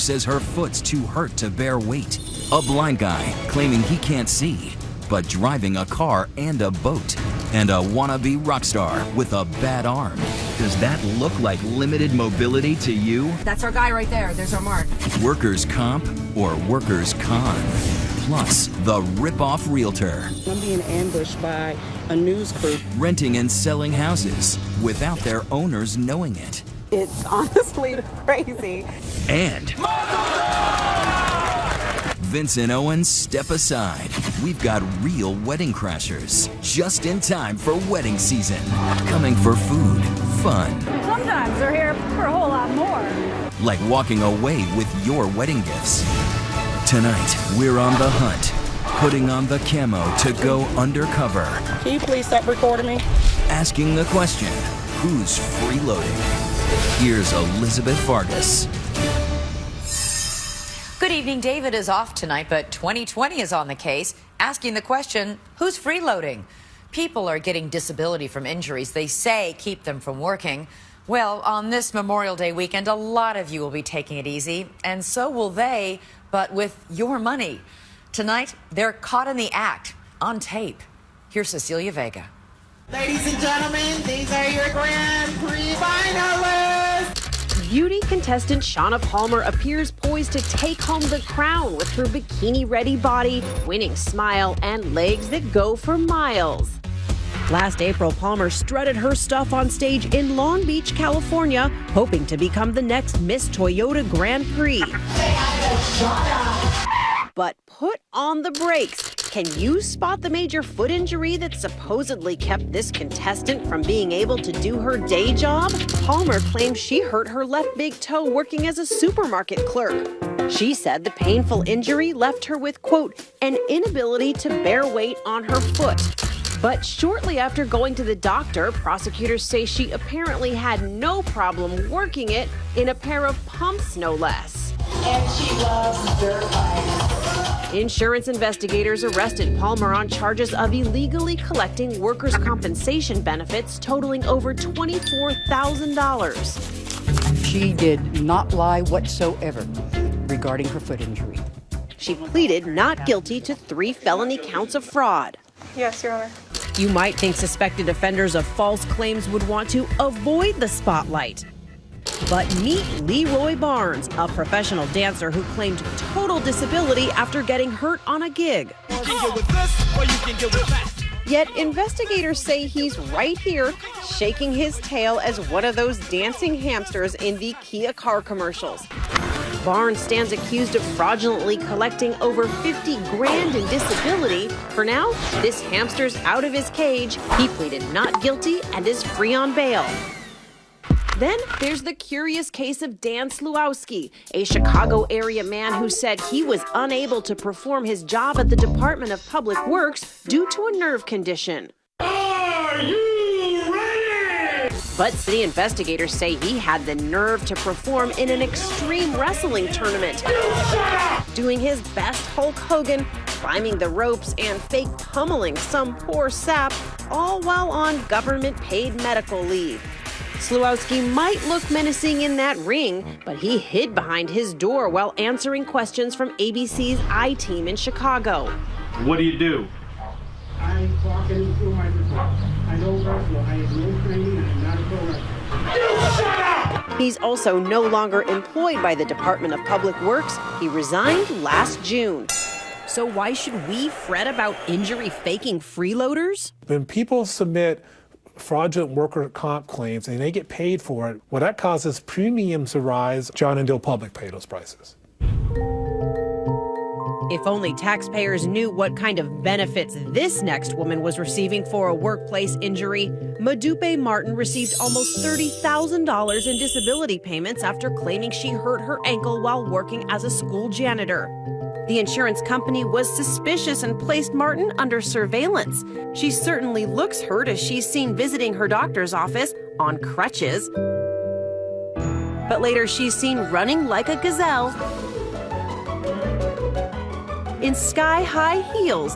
says her foot's too hurt to bear weight. A blind guy claiming he can't see, but driving a car and a boat. And a wannabe rock star with a bad arm. Does that look like limited mobility to you? That's our guy right there. There's our mark. Workers' comp or workers' con? Plus, the rip-off realtor. I'm being ambushed by a news crew. Renting and selling houses without their owners knowing it. It's honestly crazy. And Vince and Owen step aside. We've got real wedding crashers just in time for wedding season. Coming for food, fun. Sometimes they're here for a whole lot more. Like walking away with your wedding gifts. Tonight, we're on the hunt, putting on the camo to go undercover. Can you please stop recording me? Asking the question, who's freeloading? Here's Elizabeth Vargas. Good evening. David is off tonight, but 2020 is on the case, asking the question, who's freeloading? People are getting disability from injuries they say keep them from working. Well, on this Memorial Day weekend, a lot of you will be taking it easy, and so will they, but with your money. Tonight, they're caught in the act, on tape. Here's Cecilia Vega. Ladies and gentlemen, these are your Grand Prix finalists. Beauty contestant Shauna Palmer appears poised to take home the crown with her bikini-ready body, winning smile, and legs that go for miles. Last April, Palmer strutted her stuff on stage in Long Beach, California, hoping to become the next Miss Toyota Grand Prix. But put on the brakes. Can you spot the major foot injury that supposedly kept this contestant from being able to do her day job? Palmer claims she hurt her left big toe working as a supermarket clerk. She said the painful injury left her with, quote, an inability to bear weight on her foot. But shortly after going to the doctor, prosecutors say she apparently had no problem working it in a pair of pumps, no less. And she loves dirt bikes. Insurance investigators arrested Palmer on charges of illegally collecting workers' compensation benefits totaling over $24,000. She did not lie whatsoever regarding her foot injury. She pleaded not guilty to 3 felony counts of fraud. Yes, Your Honor. You might think suspected offenders of false claims would want to avoid the spotlight. But meet Leroy Barnes, a professional dancer who claimed total disability after getting hurt on a gig. Yet investigators say he's right here, shaking his tail as one of those dancing hamsters in the Kia car commercials. Barnes stands accused of fraudulently collecting over 50 grand in disability. For now, this hamster's out of his cage. He pleaded not guilty and is free on bail. Then there's the curious case of Dan Slewowski, a Chicago area man who said he was unable to perform his job at the Department of Public Works due to a nerve condition. Are you ready? But city investigators say he had the nerve to perform in an extreme wrestling tournament, doing his best Hulk Hogan, climbing the ropes and fake pummeling some poor sap, all while on government-paid medical leave. Slewowski might look menacing in that ring, but he hid behind his door while answering questions from ABC's I-Team in Chicago. What do you do? I'm talking through my report. I don't wrestle. I have no training. I'm not a pro wrestler. You shut up! He's also no longer employed by the Department of Public Works. He resigned last June. So why should we fret about injury faking freeloaders? When people submit fraudulent worker comp claims and they get paid for it, well, that causes premiums to rise. John and Dill Public pay those prices. If only taxpayers knew what kind of benefits this next woman was receiving for a workplace injury. Madupe Martin received almost $30,000 in disability payments after claiming she hurt her ankle while working as a school janitor. The insurance company was suspicious and placed Martin under surveillance. She certainly looks hurt as she's seen visiting her doctor's office on crutches. But later she's seen running like a gazelle in sky-high heels.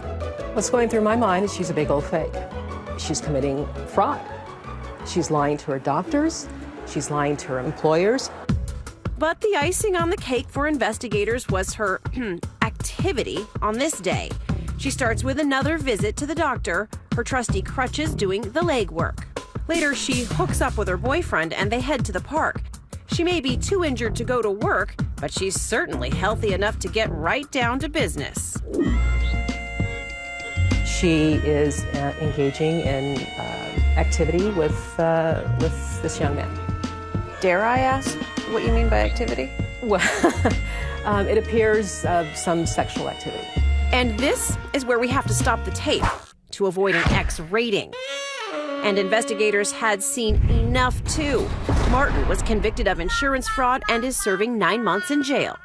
What's going through my mind is she's a big old fake. She's committing fraud. She's lying to her doctors. She's lying to her employers. But the icing on the cake for investigators was her activity on this day. She starts with another visit to the doctor, her trusty crutches doing the legwork. Later, she hooks up with her boyfriend and they head to the park. She may be too injured to go to work, but she's certainly healthy enough to get right down to business. She is engaging in activity with this young man. Dare I ask what you mean by activity? Well, it appears some sexual activity. And this is where we have to stop the tape to avoid an X rating. And investigators had seen enough too. Martin was convicted of insurance fraud and is serving 9 months in jail.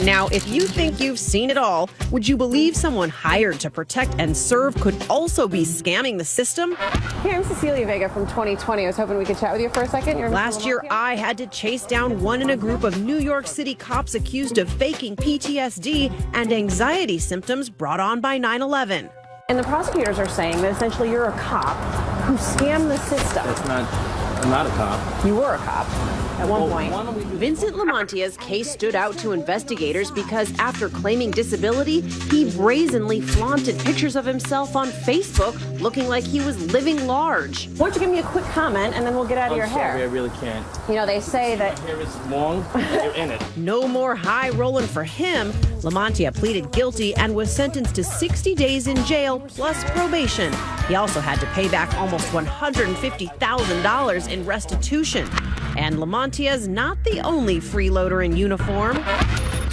Now, if you think you've seen it all, would you believe someone hired to protect and serve could also be scamming the system? Hey, I'm Cecilia Vega from 2020. I was hoping we could chat with you for a second. Last year, I had to chase down one in a group of New York City cops accused of faking PTSD and anxiety symptoms brought on by 9/11. And the prosecutors are saying that essentially you're a cop who scammed the system. I'm not a cop. You were a cop at one point. Vincent Lamontia's case stood out to investigators because after claiming disability, he brazenly flaunted pictures of himself on Facebook looking like he was living large. Why don't you give me a quick comment and then we'll get out of your hair. I really can't. You know, they say that... My hair is long, you're in it. No more high rolling for him. Lamontia pleaded guilty and was sentenced to 60 days in jail plus probation. He also had to pay back almost $150,000 in restitution. And Lamontia's not the only freeloader in uniform.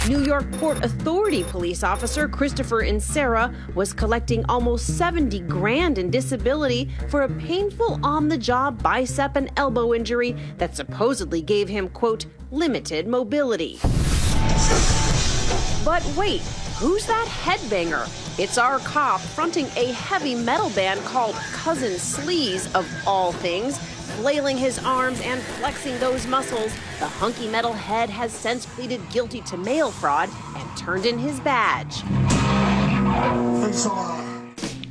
New York Port Authority police officer Christopher Insera was collecting almost $70 grand in disability for a painful on-the-job bicep and elbow injury that supposedly gave him, quote, limited mobility. But wait, who's that headbanger? It's our cop fronting a heavy metal band called Cousin Sleaze, of all things. Flailing his arms and flexing those muscles, the hunky metal head has since pleaded guilty to mail fraud and turned in his badge.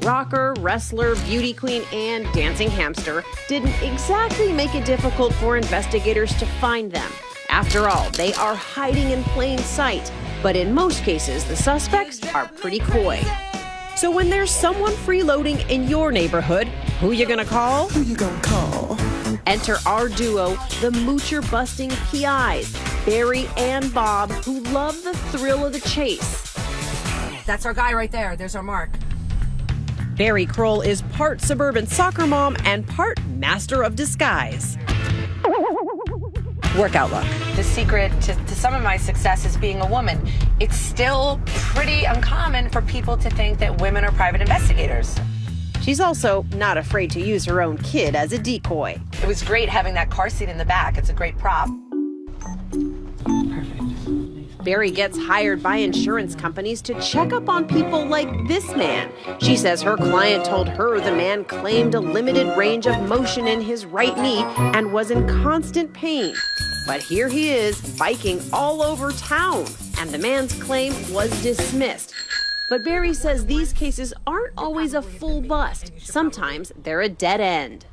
Rocker, wrestler, beauty queen, and dancing hamster didn't exactly make it difficult for investigators to find them. After all, they are hiding in plain sight. But in most cases, the suspects are pretty coy. So when there's someone freeloading in your neighborhood, who you gonna call? Who you gonna call? Enter our duo, the moocher-busting PIs, Barry and Bob, who love the thrill of the chase. That's our guy right there. There's our mark. Barry Kroll is part suburban soccer mom and part master of disguise. Workout look. The secret to some of my success is being a woman. It's still pretty uncommon for people to think that women are private investigators. She's also not afraid to use her own kid as a decoy. It was great having that car seat in the back. It's a great prop. Perfect. Barry gets hired by insurance companies to check up on people like this man. She says her client told her the man claimed a limited range of motion in his right knee and was in constant pain. But here he is, biking all over town, and the man's claim was dismissed. But Barry says these cases aren't always a full bust. Sometimes they're a dead end.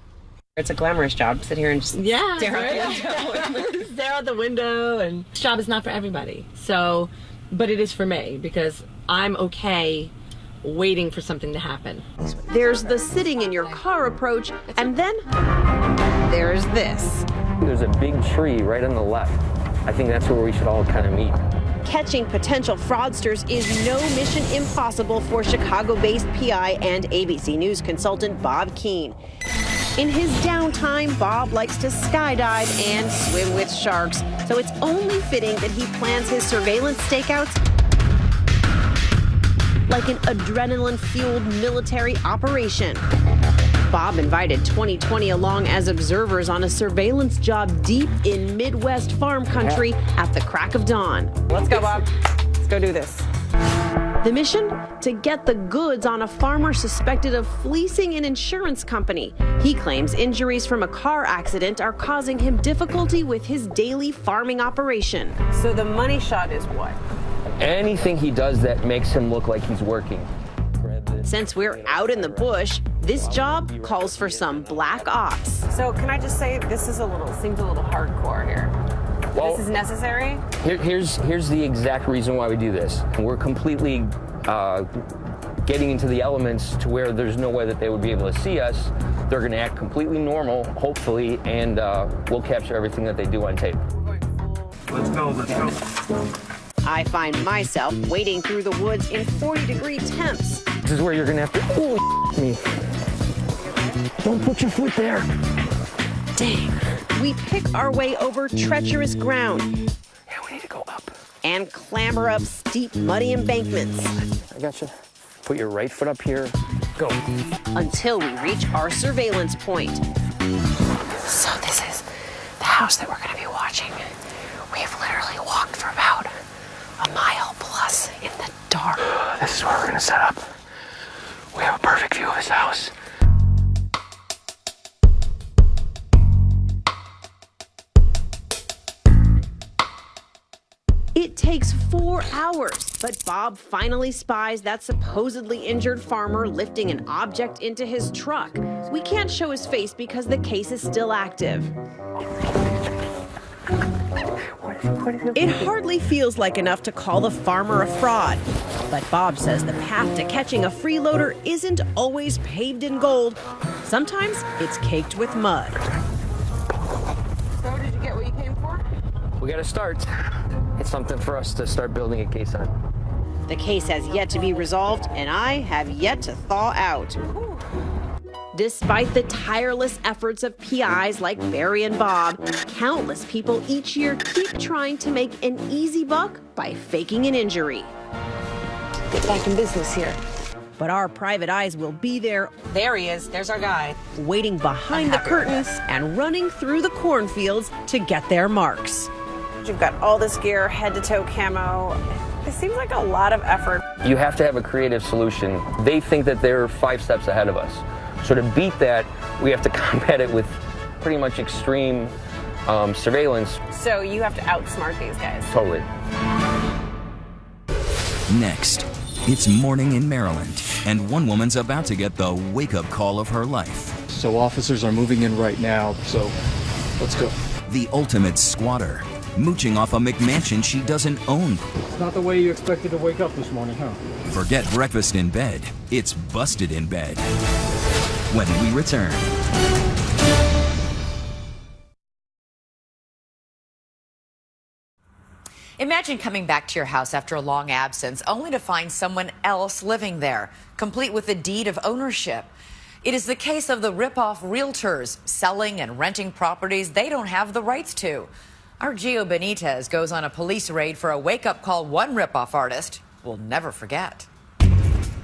It's a glamorous job. Sit here and just stare out the window. Stare out the window, and this job is not for everybody. So, but it is for me because I'm okay waiting for something to happen. There's the sitting in your car approach, and then there's this. There's a big tree right on the left. I think that's where we should all kind of meet. Catching potential fraudsters is no mission impossible for Chicago-based PI and ABC News consultant Bob Keene. In his downtime, Bob likes to skydive and swim with sharks, so it's only fitting that he plans his surveillance stakeouts like an adrenaline-fueled military operation. Bob invited 2020 along as observers on a surveillance job deep in Midwest farm country at the crack of dawn. Let's go, Bob. Let's go do this. The mission? To get the goods on a farmer suspected of fleecing an insurance company. He claims injuries from a car accident are causing him difficulty with his daily farming operation. So the money shot is what? Anything he does that makes him look like he's working. Since we're out in the bush, this job calls for some black ops. So can I just say this is seems a little hardcore here. Well, This is necessary? Here's the exact reason why we do this. We're completely getting into the elements to where there's no way that they would be able to see us. They're going to act completely normal, hopefully, and we'll capture everything that they do on tape. Let's go. I find myself wading through the woods in 40-degree temps. This is where you're going to have to... Oh, me. Don't put your foot there. Dang. We pick our way over treacherous ground. Yeah, we need to go up. And clamber up steep, muddy embankments. I gotcha. Put your right foot up here. Go. Until we reach our surveillance point. So this is the house that we're going to be watching. We've literally walked for about a mile plus in the dark. This is where we're going to set up. We have a perfect view of this house. It takes 4 hours, but Bob finally spies that supposedly injured farmer lifting an object into his truck. We can't show his face because the case is still active. It hardly feels like enough to call the farmer a fraud. But Bob says the path to catching a freeloader isn't always paved in gold. Sometimes it's caked with mud. So did you get what you came for? We got to start. It's something for us to start building a case on. The case has yet to be resolved, and I have yet to thaw out. Despite the tireless efforts of PIs like Barry and Bob, countless people each year keep trying to make an easy buck by faking an injury. Get back in business here. But our private eyes will be there. There he is. There's our guy. Waiting behind the curtains and running through the cornfields to get their marks. You've got all this gear, head-to-toe camo. It seems like a lot of effort. You have to have a creative solution. They think that they're 5 steps ahead of us. So to beat that, we have to combat it with pretty much extreme surveillance. So you have to outsmart these guys. Totally. Next, it's morning in Maryland, and one woman's about to get the wake-up call of her life. So officers are moving in right now, so let's go. The ultimate squatter, mooching off a McMansion she doesn't own. It's not the way you expected to wake up this morning, huh? Forget breakfast in bed, it's busted in bed. When we return. Imagine coming back to your house after a long absence only to find someone else living there, complete with a deed of ownership. It is the case of the rip-off realtors selling and renting properties they don't have the rights to. Our Gio Benitez goes on a police raid for a wake-up call one rip-off artist will never forget.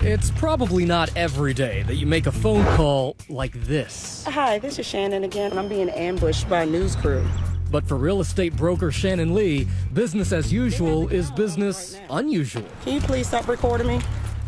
It's probably not every day that you make a phone call like this. Hi, this is Shannon again. I'm being ambushed by a news crew. But for real estate broker Shannon Lee, business as usual is business unusual. Can you please stop recording me?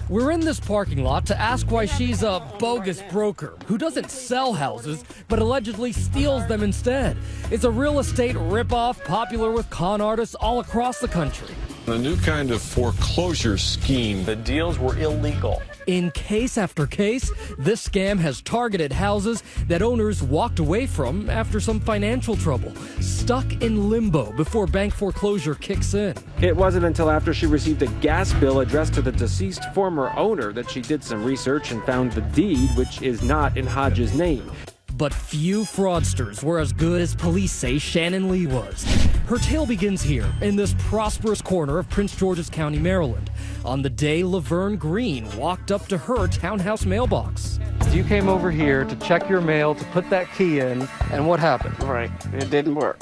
We're in this parking lot to ask why she's a bogus broker who doesn't sell houses but allegedly steals them instead. It's a real estate ripoff popular with con artists all across the country. A new kind of foreclosure scheme. The deals were illegal. In case after case, this scam has targeted houses that owners walked away from after some financial trouble, stuck in limbo before bank foreclosure kicks in. It wasn't until after she received a gas bill addressed to the deceased former owner that she did some research and found the deed, which is not in Hodge's name. But few fraudsters were as good as police say Shannon Lee was. Her tale begins here, in this prosperous corner of Prince George's County, Maryland, on the day Laverne Green walked up to her townhouse mailbox. You came over here to check your mail, to put that key in, and what happened? Right, it didn't work.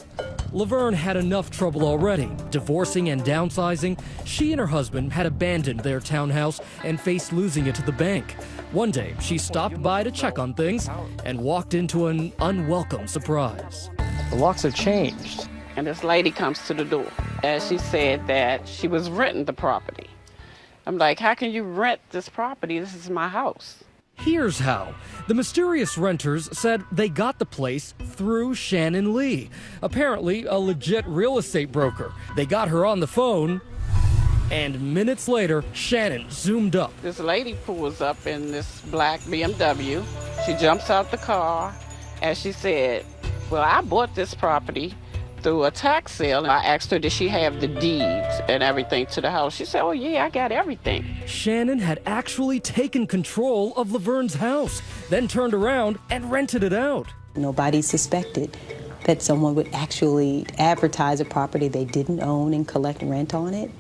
Laverne had enough trouble already. Divorcing and downsizing, she and her husband had abandoned their townhouse and faced losing it to the bank. One day, she stopped by to check on things and walked into an unwelcome surprise. The locks have changed. And this lady comes to the door, and she said that she was renting the property. I'm like, how can you rent this property? This is my house. Here's how. The mysterious renters said they got the place through Shannon Lee, apparently a legit real estate broker. They got her on the phone, and minutes later, Shannon zoomed up. This lady pulls up in this black BMW. She jumps out the car, and she said, well, I bought this property through a tax sale. I asked her, did she have the deeds and everything to the house? She said, oh yeah, I got everything. Shannon had actually taken control of Laverne's house, then turned around and rented it out. Nobody suspected that someone would actually advertise a property they didn't own and collect rent on it.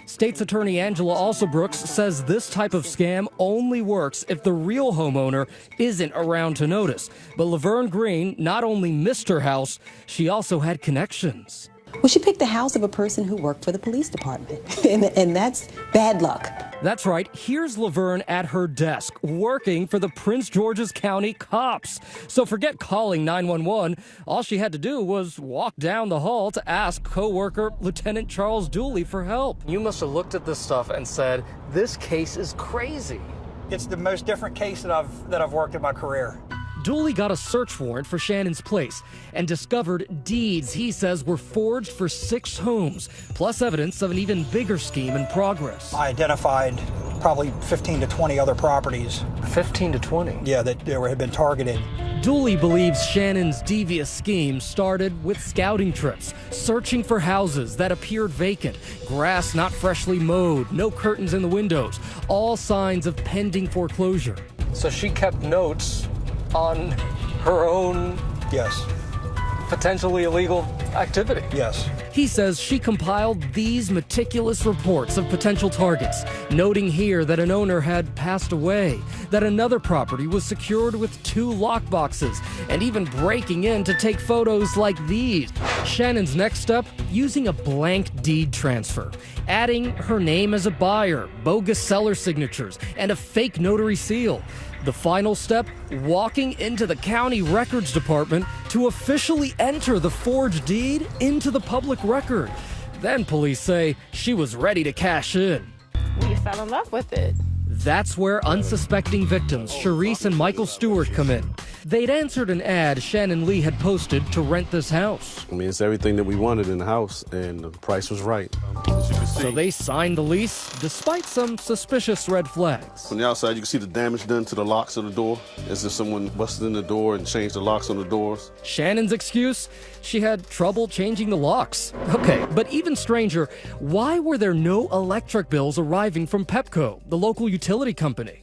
State's Attorney Angela Alsobrooks says this type of scam only works if the real homeowner isn't around to notice. But Laverne Green not only missed her house, she also had connections. Well, she picked the house of a person who worked for the police department, and that's bad luck. That's right. Here's Laverne at her desk, working for the Prince George's County cops. So forget calling 911. All she had to do was walk down the hall to ask co-worker Lieutenant Charles Dooley for help. You must have looked at this stuff and said, this case is crazy. It's the most different case that I've worked in my career. Dooley got a search warrant for Shannon's place and discovered deeds he says were forged for 6 homes, plus evidence of an even bigger scheme in progress. I identified probably 15 to 20 other properties. 15 to 20? Yeah, that had been targeted. Dooley believes Shannon's devious scheme started with scouting trips, searching for houses that appeared vacant, grass not freshly mowed, no curtains in the windows, all signs of pending foreclosure. So she kept notes on her own, yes, potentially illegal activity. Yes. He says she compiled these meticulous reports of potential targets, noting here that an owner had passed away, that another property was secured with 2 lockboxes, and even breaking in to take photos like these. Shannon's next step, using a blank deed transfer, adding her name as a buyer, bogus seller signatures, and a fake notary seal. The final step, walking into the county records department to officially enter the forged deed into the public record. Then police say she was ready to cash in. We fell in love with it. That's where unsuspecting victims, Sharice and Michael Stewart, come in. They'd answered an ad Shannon Lee had posted to rent this house. I mean, it's everything that we wanted in the house, and the price was right. So they signed the lease, despite some suspicious red flags. From the outside, you can see the damage done to the locks of the door, as if someone busted in the door and changed the locks on the doors. Shannon's excuse? She had trouble changing the locks. Okay, but even stranger, why were there no electric bills arriving from Pepco, the local utility company?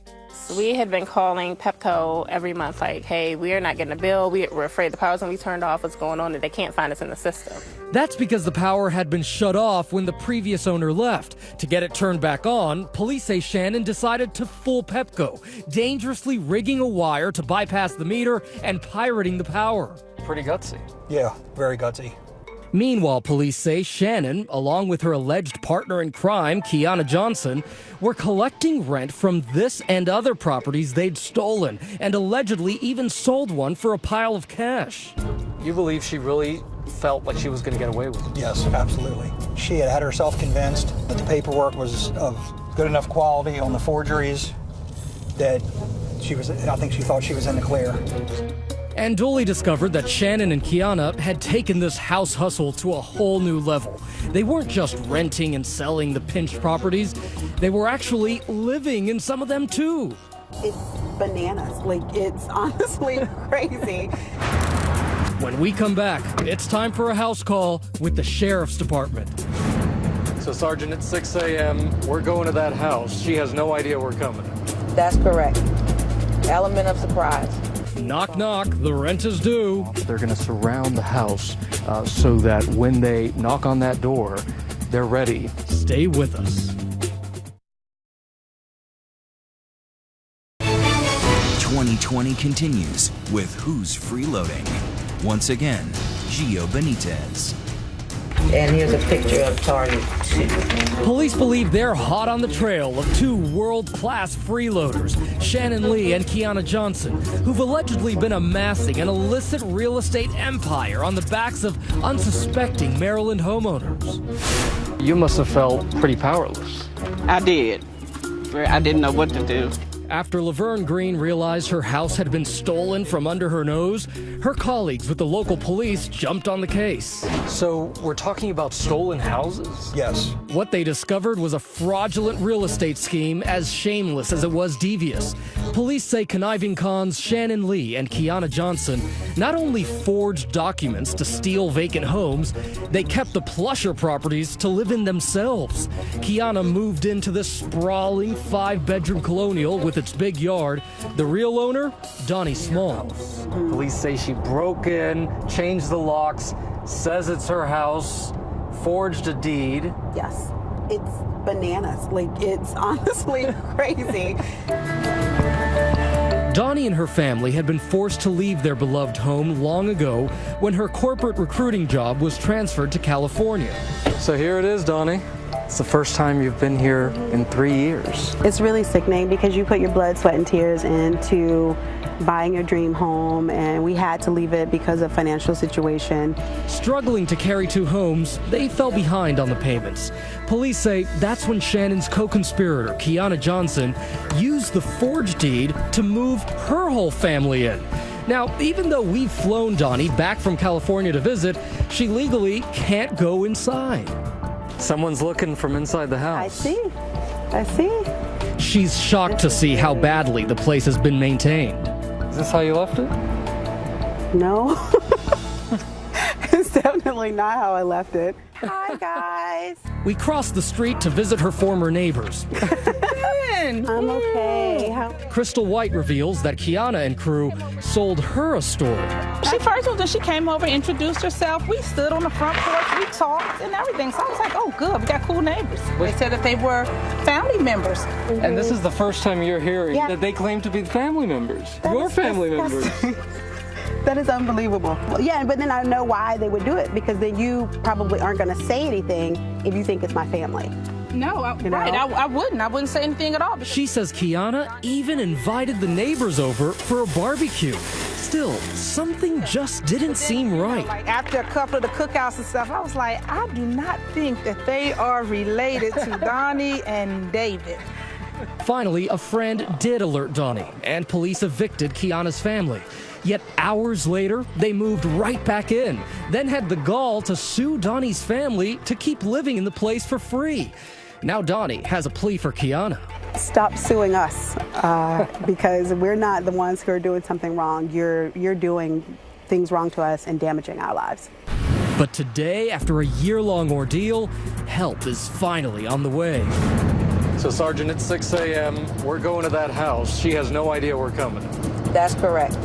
We had been calling Pepco every month like, hey, we're not getting a bill. We're afraid the power's going to be turned off. What's going on? And they can't find us in the system. That's because the power had been shut off when the previous owner left. To get it turned back on, police say Shannon decided to fool Pepco, dangerously rigging a wire to bypass the meter and pirating the power. Pretty gutsy. Yeah, very gutsy. Meanwhile, police say Shannon, along with her alleged partner in crime, Kiana Johnson, were collecting rent from this and other properties they'd stolen, and allegedly even sold one for a pile of cash. You believe she really felt like she was going to get away with it? Yes, absolutely. She had herself convinced that the paperwork was of good enough quality on the forgeries that I think she thought she was in the clear. And Dooley discovered that Shannon and Kiana had taken this house hustle to a whole new level. They weren't just renting and selling the pinched properties, they were actually living in some of them too. It's bananas. Like, it's honestly crazy. When we come back, it's time for a house call with the Sheriff's Department. So, Sergeant, at 6 a.m., we're going to that house. She has no idea we're coming. That's correct. Element of surprise. Knock, knock, the rent is due. They're going to surround the house so that when they knock on that door, they're ready. Stay with us. 2020 continues with Who's Freeloading? Once again, Gio Benitez. And here's a picture of Target 2. Police believe they're hot on the trail of 2 world-class freeloaders, Shannon Lee and Kiana Johnson, who've allegedly been amassing an illicit real estate empire on the backs of unsuspecting Maryland homeowners. You must have felt pretty powerless. I did. I didn't know what to do. After Laverne Green realized her house had been stolen from under her nose, her colleagues with the local police jumped on the case. So we're talking about stolen houses? Yes. What they discovered was a fraudulent real estate scheme as shameless as it was devious. Police say conniving cons Shannon Lee and Kiana Johnson not only forged documents to steal vacant homes, they kept the Plusher properties to live in themselves. Kiana moved into this sprawling 5-bedroom colonial with its big yard. The real owner, Donnie Small. Police say she broke in, changed the locks, says it's her house, forged a deed. Yes. It's bananas. Like, it's honestly crazy. Donnie and her family had been forced to leave their beloved home long ago when her corporate recruiting job was transferred to California. So here it is, Donnie. It's the first time you've been here in 3 years. It's really sickening because you put your blood, sweat, and tears into buying your dream home, and we had to leave it because of financial situation. Struggling to carry 2 homes, they fell behind on the payments. Police say that's when Shannon's co-conspirator, Kiana Johnson, used the forged deed to move her whole family in. Now, even though we've flown Donnie back from California to visit, she legally can't go inside. Someone's looking from inside the house. I see. She's shocked to see how badly the place has been maintained. Is this how you left it? No. It's definitely not how I left it. Hi, guys. We crossed the street to visit her former neighbors. I'm okay. Crystal White reveals that Kiana and crew sold her a story. She came over, introduced herself. We stood on the front porch, we talked and everything. So I was like, oh, good, we got cool neighbors. They said that they were family members. And this is the first time you're hearing that they claim to be family members. Your family members. That is unbelievable. Well, yeah, but then I know why they would do it, because then you probably aren't going to say anything if you think it's my family. No, I wouldn't. I wouldn't say anything at all. She says Kiana even invited the neighbors over for a barbecue. Still, something just didn't seem right. Like after a couple of the cookouts and stuff, I was like, I do not think that they are related to Donnie and David. Finally, a friend did alert Donnie, and police evicted Kiana's family. Yet hours later, they moved right back in, then had the gall to sue Donnie's family to keep living in the place for free. Now Donnie has a plea for Kiana. Stop suing us, because we're not the ones who are doing something wrong. You're doing things wrong to us and damaging our lives. But today, after a year-long ordeal, help is finally on the way. So, Sergeant, it's 6 a.m. We're going to that house. She has no idea we're coming. That's correct.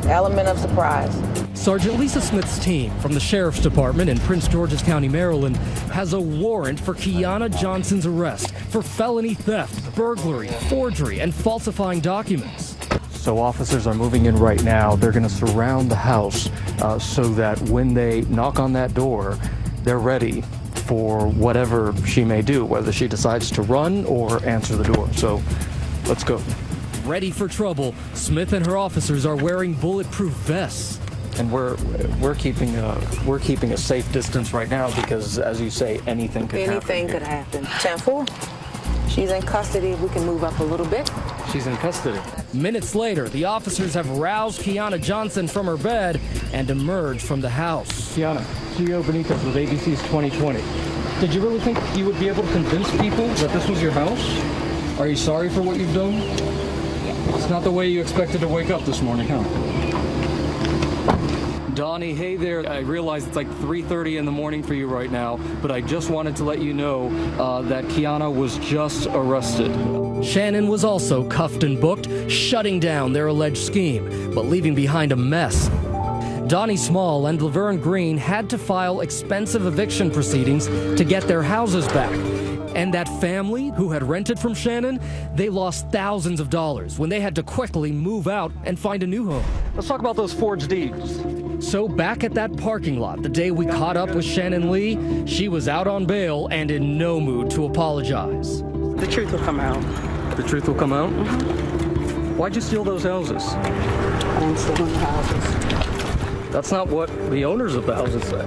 Element of surprise. Sergeant Lisa Smith's team from the Sheriff's Department in Prince George's County, Maryland, has a warrant for Kiana Johnson's arrest for felony theft, burglary, forgery, and falsifying documents. So officers are moving in right now. They're going to surround the house so that when they knock on that door, they're ready for whatever she may do, whether she decides to run or answer the door. So let's go. Ready for trouble, Smith and her officers are wearing bulletproof vests. And we're keeping a safe distance right now because, as you say, anything could happen. Anything could happen. 10-4. She's in custody. We can move up a little bit. She's in custody. Minutes later, the officers have roused Kiana Johnson from her bed and emerged from the house. Kiana, Gio Benitez with ABC's 2020. Did you really think you would be able to convince people that this was your house? Are you sorry for what you've done? It's not the way you expected to wake up this morning, huh? Donnie, hey there. I realize it's like 3:30 in the morning for you right now, but I just wanted to let you know that Kiana was just arrested. Shannon was also cuffed and booked, shutting down their alleged scheme, but leaving behind a mess. Donnie Small and Laverne Green had to file expensive eviction proceedings to get their houses back. And that family who had rented from Shannon, they lost thousands of dollars when they had to quickly move out and find a new home. Let's talk about those forged deeds. So back at that parking lot the day we caught up with Shannon Lee, she was out on bail and in no mood to apologize. The truth will come out. The truth will come out? Mm-hmm. Why'd you steal those houses? I didn't steal the houses. That's not what the owners of the houses say.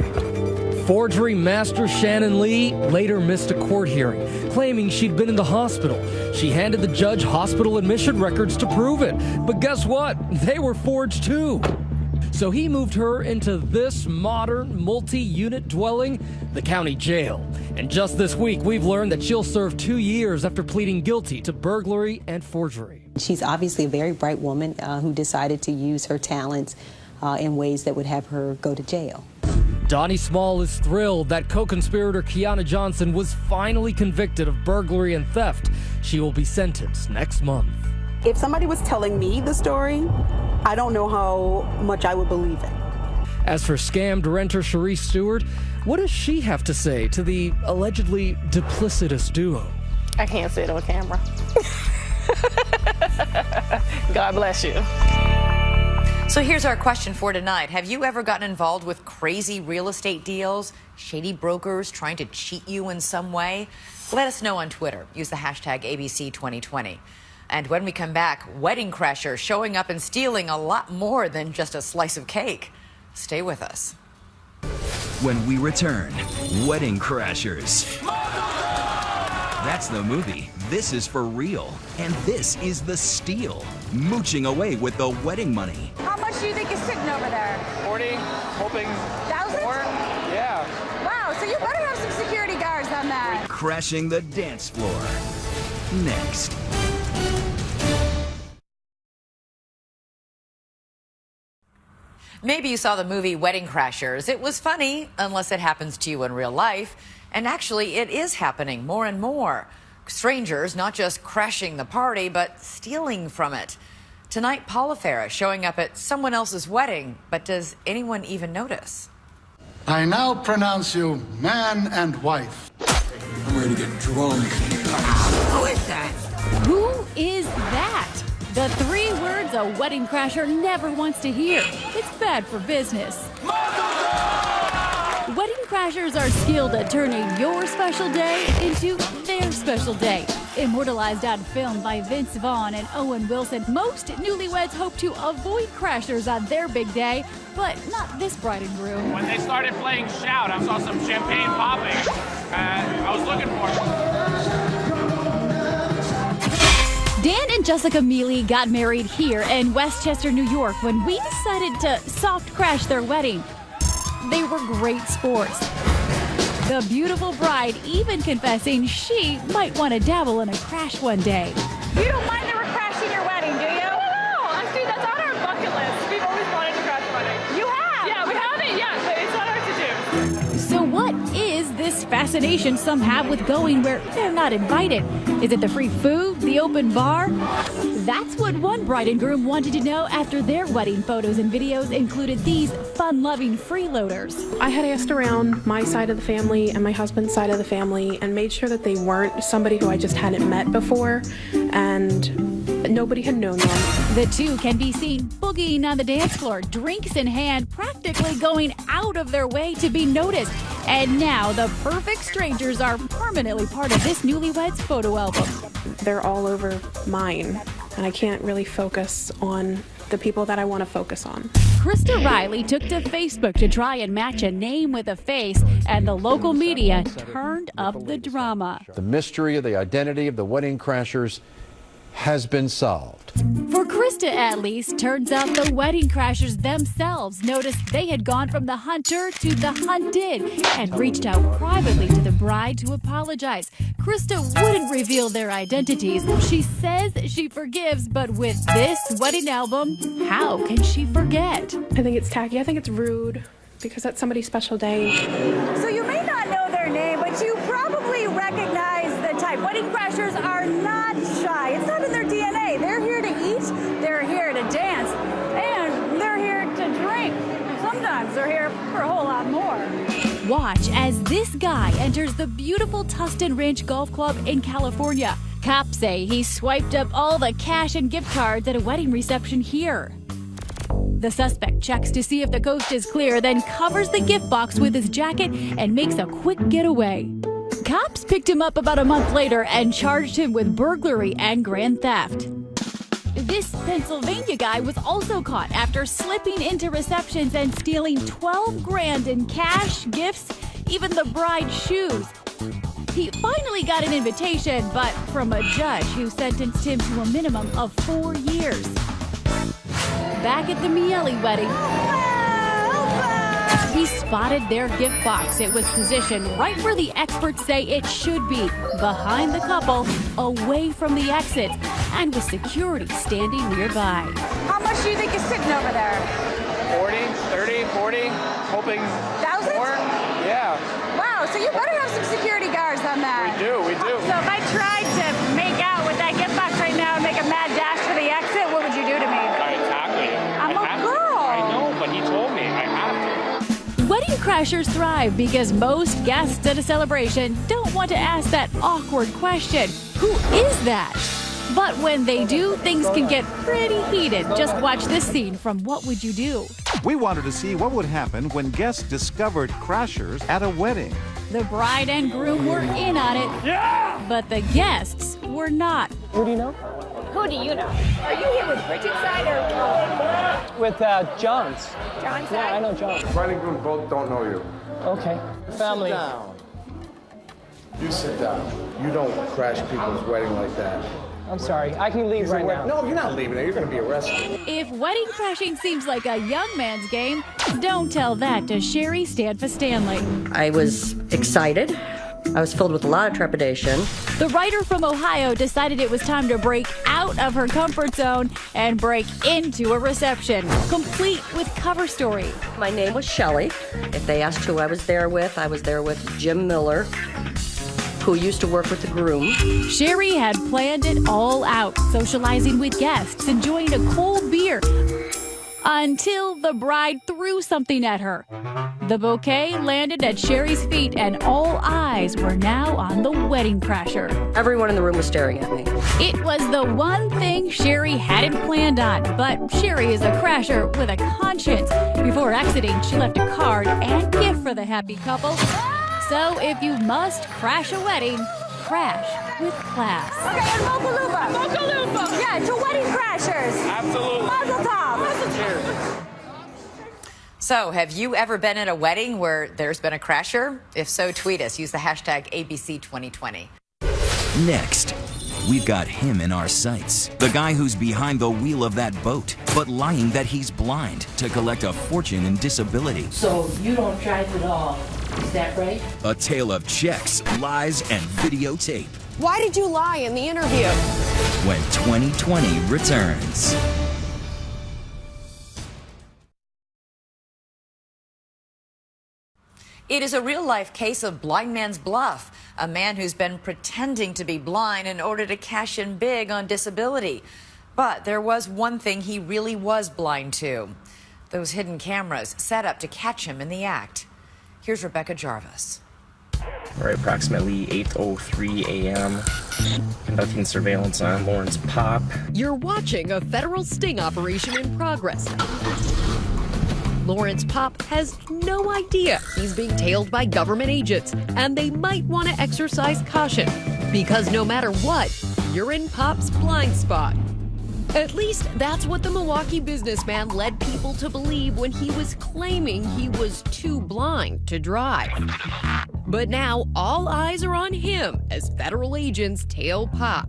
Forgery master Shannon Lee later missed a court hearing, claiming she'd been in the hospital. She handed the judge hospital admission records to prove it. But guess what? They were forged too. So he moved her into this modern, multi-unit dwelling, the county jail. And just this week, we've learned that she'll serve 2 years after pleading guilty to burglary and forgery. She's obviously a very bright woman who decided to use her talents in ways that would have her go to jail. Donnie Small is thrilled that co-conspirator Kiana Johnson was finally convicted of burglary and theft. She will be sentenced next month. If somebody was telling me the story, I don't know how much I would believe it. As for scammed renter Sharice Stewart, what does she have to say to the allegedly duplicitous duo? I can't say it on camera. God bless you. So here's our question for tonight. Have you ever gotten involved with crazy real estate deals, shady brokers trying to cheat you in some way? Let us know on Twitter. Use the hashtag ABC2020. And when we come back, wedding crashers showing up and stealing a lot more than just a slice of cake. Stay with us. When we return, Wedding Crashers. That's the movie. This is for real. And this is the steal. Mooching away with the wedding money. How much do you think is sitting over there? 40, hoping 1,000? more. Yeah. Wow, so you better have some security guards on that. Crashing the dance floor. Next. Maybe you saw the movie Wedding Crashers. It was funny, unless it happens to you in real life. And actually, it is happening more and more. Strangers not just crashing the party, but stealing from it. Tonight, Paula Farah showing up at someone else's wedding, but does anyone even notice? I now pronounce you man and wife. I'm ready to get drunk. Who is that? Who is that? The 3 words a wedding crasher never wants to hear. It's bad for business. Wedding crashers are skilled at turning your special day into their special day. Immortalized on film by Vince Vaughn and Owen Wilson, most newlyweds hope to avoid crashers on their big day, but not this bride and groom. When they started playing Shout, I saw some champagne popping. I was looking for it. Dan and Jessica Mealy got married here in Westchester, New York when we decided to soft crash their wedding. They were great sports. The beautiful bride even confessing she might want to dabble in a crash one day. You don't mind that we're crashing your wedding, do you? No, see, that's on our bucket list. We've always wanted to crash a wedding. You have? Yeah, we haven't yet, but it's on our to-do. So what is this fascination some have with going where they're not invited? Is it the free food, the open bar? That's what one bride and groom wanted to know after their wedding photos and videos included these fun-loving freeloaders. I had asked around my side of the family and my husband's side of the family and made sure that they weren't somebody who I just hadn't met before, and nobody had known them. The two can be seen boogieing on the dance floor, drinks in hand, practically going out of their way to be noticed. And now the perfect strangers are permanently part of this newlyweds photo album. They're all over mine, and I can't really focus on the people that I want to focus on. Krista Riley took to Facebook to try and match a name with a face, and the local media turned up the drama. The mystery of the identity of the wedding crashers has been solved. For Krista, at least, turns out the wedding crashers themselves noticed they had gone from the hunter to the hunted and reached out privately to the bride to apologize. Krista wouldn't reveal their identities. She says she forgives, but with this wedding album, how can she forget? I think it's tacky. I think it's rude because that's somebody's special day. So you may not know their name, but you probably recognize the type. Wedding crashers are not shy. It's not in their DNA. They're here to eat, they're here to dance, and they're here to drink. Sometimes they're here for a whole lot more. Watch as this guy enters the beautiful Tustin Ranch Golf Club in California. Cops say he swiped up all the cash and gift cards at a wedding reception here. The suspect checks to see if the coast is clear, then covers the gift box with his jacket and makes a quick getaway. Cops picked him up about a month later and charged him with burglary and grand theft. This Pennsylvania guy was also caught after slipping into receptions and stealing $12 grand in cash, gifts, even the bride's shoes. He finally got an invitation, but from a judge who sentenced him to a minimum of 4 years. Back at the Miele wedding, he spotted their gift box. It was positioned right where the experts say it should be, behind the couple, away from the exit, and with security standing nearby. How much do you think is sitting over there? 40, 30, 40, hoping Thousands? more. Yeah. Wow, so you better have some security guards on that. We do. So if I tried to make out with that gift box right now and make a mad dash for the exit, what would you do to me? I tackle you. I'm a girl. I know, but he told me I have to. Wedding crashers thrive because most guests at a celebration don't want to ask that awkward question, who is that? But when they do, things can get pretty heated. Just watch this scene from What Would You Do? We wanted to see what would happen when guests discovered crashers at a wedding. The bride and groom were in on it, but the guests were not. Who do you know? Who do you know? Are you here with Bridget's side or With John's. John's Yeah, I side? know John. Bride and groom both don't know you. Okay. Family. Sit down. You sit down. You don't crash people's wedding like that. I'm sorry. I can leave right now. No, you're not leaving there. You're going to be arrested. If wedding crashing seems like a young man's game, don't tell that to Sherry Stanley. I was excited. I was filled with a lot of trepidation. The writer from Ohio decided it was time to break out of her comfort zone and break into a reception, complete with cover story. My name was Shelley. If they asked who I was there with Jim Miller, who used to work with the groom. Sherry had planned it all out, socializing with guests, enjoying a cold beer, until the bride threw something at her. The bouquet landed at Sherry's feet, and all eyes were now on the wedding crasher. Everyone in the room was staring at me. It was the one thing Sherry hadn't planned on, but Sherry is a crasher with a conscience. Before exiting, she left a card and gift for the happy couple. So if you must crash a wedding, crash with class. Okay, and Mokalupa. Mokalupa. Yeah, to wedding crashers. Absolutely. Mazel tov. Cheers. So, have you ever been at a wedding where there's been a crasher? If so, tweet us. Use the hashtag ABC2020. Next, we've got him in our sights. The guy who's behind the wheel of that boat, but lying that he's blind to collect a fortune in disability. So you don't drive at all, is that right? A tale of checks, lies, and videotape. Why did you lie in the interview? When 2020 returns. It is a real-life case of blind man's bluff. A man who's been pretending to be blind in order to cash in big on disability. But there was one thing he really was blind to. Those hidden cameras set up to catch him in the act. Here's Rebecca Jarvis. We're at approximately 8:03 a.m. conducting surveillance on Lawrence Pop. You're watching a federal sting operation in progress. Lawrence Pop has no idea he's being tailed by government agents, and they might want to exercise caution, because no matter what, you're in Pop's blind spot. At least that's what the Milwaukee businessman led people to believe when he was claiming he was too blind to drive. But now all eyes are on him as federal agents tail Pop.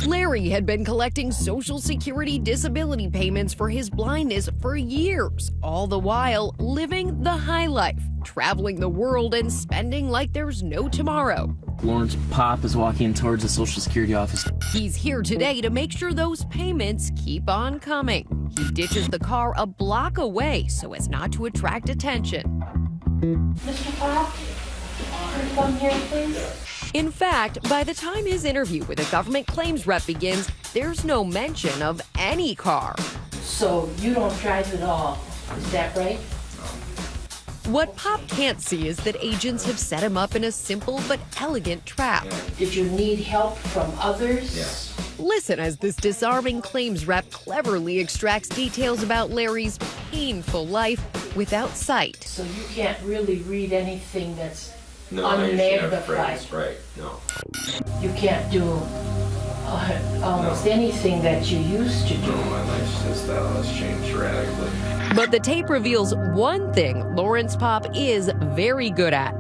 Larry had been collecting Social Security disability payments for his blindness for years, all the while living the high life, traveling the world and spending like there's no tomorrow. Lawrence Pop is walking towards the Social Security office. He's here today to make sure those payments keep on coming. He ditches the car a block away so as not to attract attention. Mr. Pop, can you come here, please? In fact, by the time his interview with a government claims rep begins, there's no mention of any car. So you don't drive at all, is that right? What Pop can't see is that agents have set him up in a simple but elegant trap. Did you need help from others? Yes. Listen as this disarming claims rep cleverly extracts details about Larry's painful life without sight. So you can't really read anything that's No, I usually have unmagnified. friends, right? No. You can't do almost anything that you used to do. No, my lifestyle has changed radically. But the tape reveals one thing Lawrence Pop is very good at: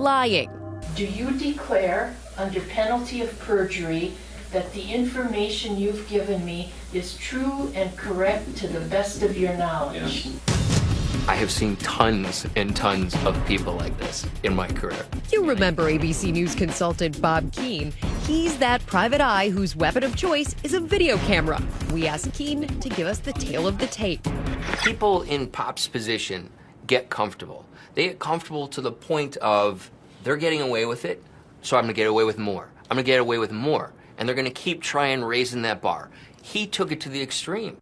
lying. Do you declare, under penalty of perjury, that the information you've given me is true and correct to the best of your knowledge? I have seen tons and tons of people like this in my career. You remember ABC News consultant Bob Keane. He's that private eye whose weapon of choice is a video camera. We asked Keane to give us the tale of the tape. People in Pop's position get comfortable. They get comfortable to the point of they're getting away with it, so I'm gonna get away with more. I'm gonna get away with more. And they're gonna keep trying raising that bar. He took it to the extreme.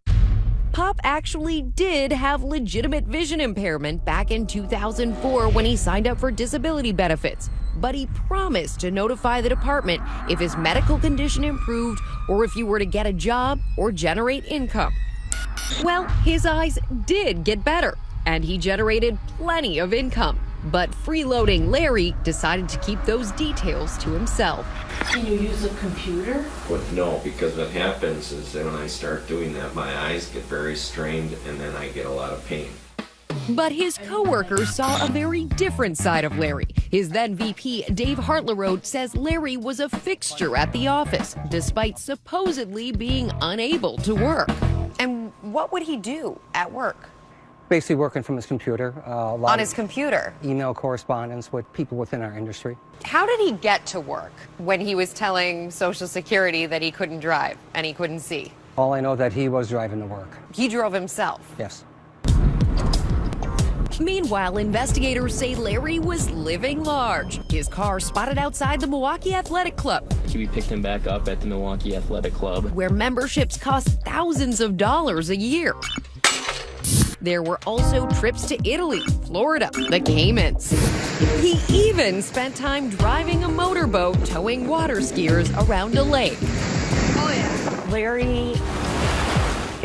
Pop actually did have legitimate vision impairment back in 2004 when he signed up for disability benefits. But he promised to notify the department if his medical condition improved or if he were to get a job or generate income. Well, his eyes did get better, and he generated plenty of income. But freeloading Larry decided to keep those details to himself. Can you use a computer? Well, no, because what happens is that when I start doing that, my eyes get very strained and then I get a lot of pain. But his coworkers saw a very different side of Larry. His then VP, Dave Hartlerode, says Larry was a fixture at the office, despite supposedly being unable to work. And what would he do at work? Basically working from his computer. On his computer? Email correspondence with people within our industry. How did he get to work when he was telling Social Security that he couldn't drive and he couldn't see? All I know that he was driving to work. He drove himself? Yes. Meanwhile, investigators say Larry was living large. His car spotted outside the Milwaukee Athletic Club. We picked him back up at the Milwaukee Athletic Club, where memberships cost thousands of dollars a year. There were also trips to Italy, Florida, the Caymans. He even spent time driving a motorboat towing water skiers around a lake. Oh, yeah. Larry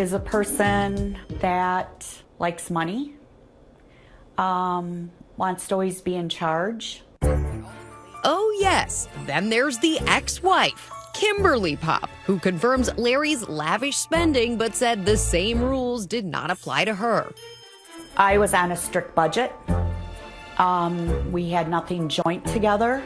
is a person that likes money, wants to always be in charge. Oh, yes. Then there's the ex-wife, Kimberly Pop, who confirms Larry's lavish spending but said the same rules did not apply to her. I was on a strict budget. We had nothing joint together.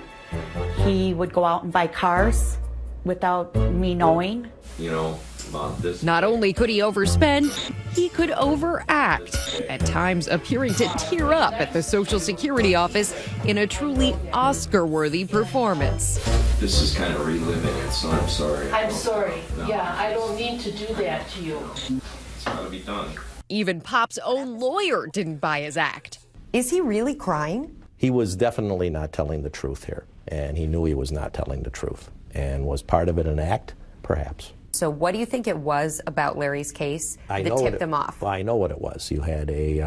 He would go out and buy cars without me knowing. You know, about this. Not only could he overspend, he could overact, at times appearing to tear up at the Social Security office in a truly Oscar-worthy performance. This is kind of reliving it, so I'm sorry. I'm sorry. No. Yeah, I don't mean to do that to you. It's got to be done. Even Pop's own lawyer didn't buy his act. Is he really crying? He was definitely not telling the truth here, and he knew he was not telling the truth. And was part of it an act? Perhaps. So what do you think it was about Larry's case that tipped them off? Well, I know what it was. You had a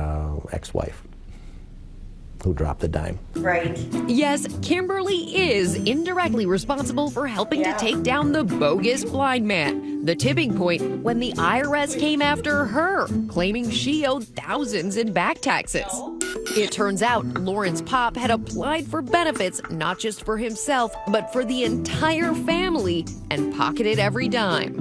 ex-wife who dropped the dime. Right. Yes, Kimberly is indirectly responsible for helping to take down the bogus blind man. The tipping point when the IRS came after her, claiming she owed thousands in back taxes. It turns out Lawrence Pop had applied for benefits not just for himself, but for the entire family and pocketed every dime.